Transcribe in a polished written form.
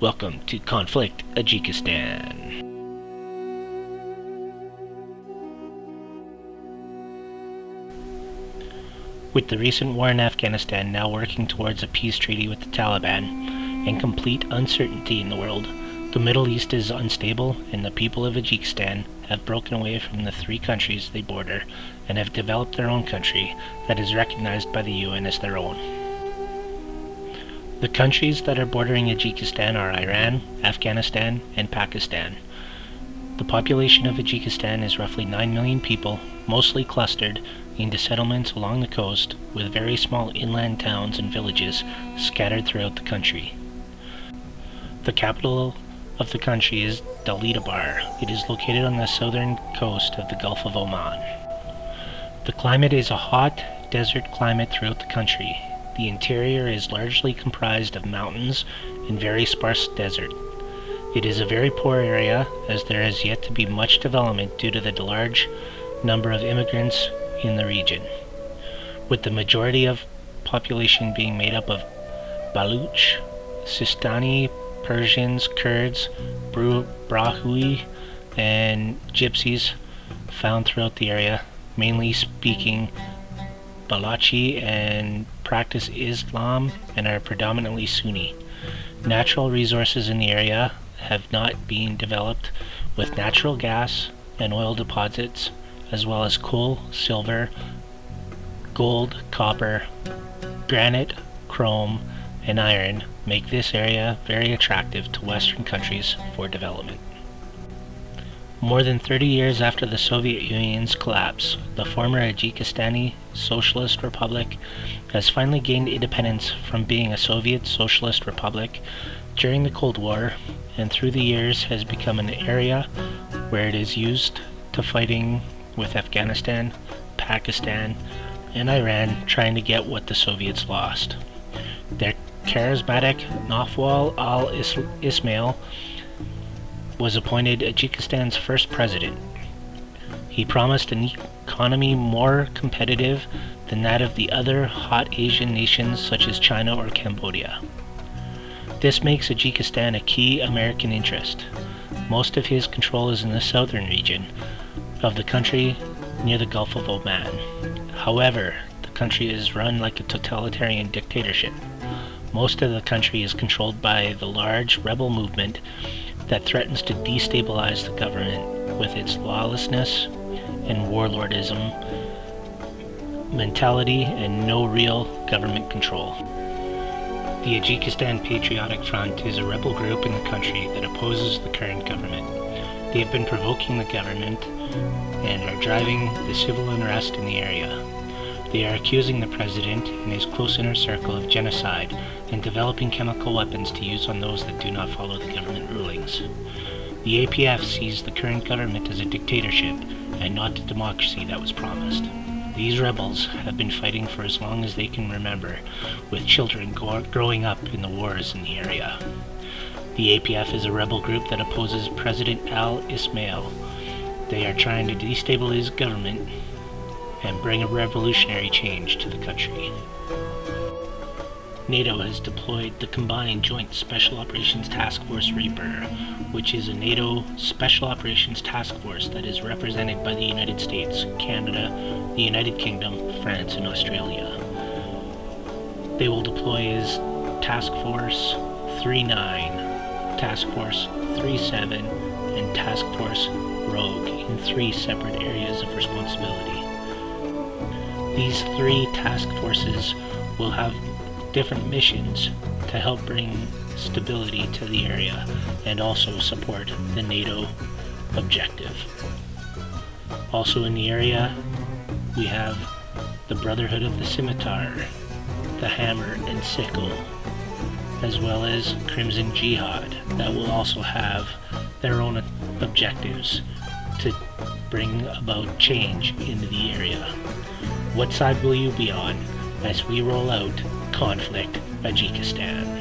Welcome to Conflict Adjikistan. With the recent war in Afghanistan now working towards a peace treaty with the Taliban, and complete uncertainty in the world, the Middle East is unstable, and the people of Adjikistan have broken away from the three countries they border and have developed their own country that is recognized by the UN as their own. The countries that are bordering Adjikistan are Iran, Afghanistan, and Pakistan. The population of Adjikistan is roughly 9 million people, mostly clustered into settlements along the coast, with very small inland towns and villages scattered throughout the country. The capital of the country is Dalitabar. It is located on the southern coast of the Gulf of Oman. The climate is a hot desert climate throughout the country. The interior is largely comprised of mountains and very sparse desert. It is a very poor area, as there has yet to be much development due to the large number of immigrants in the region, with the majority of population being made up of Baluch, Sistani, Persians, Kurds, Brahui, and Gypsies found throughout the area, mainly speaking Balochi and practice Islam and are predominantly Sunni. Natural resources in the area have not been developed, with natural gas and oil deposits, as well as coal, silver, gold, copper, granite, chrome, and iron make this area very attractive to Western countries for development. More than 30 years after the Soviet Union's collapse, the former Adjikistani Socialist Republic has finally gained independence from being a Soviet Socialist Republic during the Cold War, and through the years has become an area where it is used to fighting with Afghanistan, Pakistan, and Iran trying to get what the Soviets lost. Their charismatic Nawfal al-Ismail was appointed Adjikistan's first president. He promised an economy more competitive than that of the other hot Asian nations such as China or Cambodia. This makes Adjikistan a key American interest. Most of his control is in the southern region of the country near the Gulf of Oman. However, the country is run like a totalitarian dictatorship. Most of the country is controlled by the large rebel movement that threatens to destabilize the government with its lawlessness and warlordism mentality and no real government control. The Adjikistan Patriotic Front is a rebel group in the country that opposes the current government. They have been provoking the government and are driving the civil unrest in the area. They are accusing the president and his close inner circle of genocide and developing chemical weapons to use on those that do not follow the government rulings. The APF sees the current government as a dictatorship and not the democracy that was promised. These rebels have been fighting for as long as they can remember, with children growing up in the wars in the area. The APF is a rebel group that opposes President al-Ismail. They are trying to destabilize government and bring a revolutionary change to the country. NATO has deployed the Combined Joint Special Operations Task Force Reaper, which is a NATO Special Operations Task Force that is represented by the United States, Canada, the United Kingdom, France, and Australia. They will deploy as Task Force 39, Task Force 37, and Task Force Rogue in 3 separate areas of responsibility. These 3 task forces will have different missions to help bring stability to the area and also support the NATO objective. Also in the area, we have the Brotherhood of the Scimitar, the Hammer and Sickle, as well as Crimson Jihad, that will also have their own objectives to bring about change into the area. What side will you be on as we roll out Conflict Adjikistan?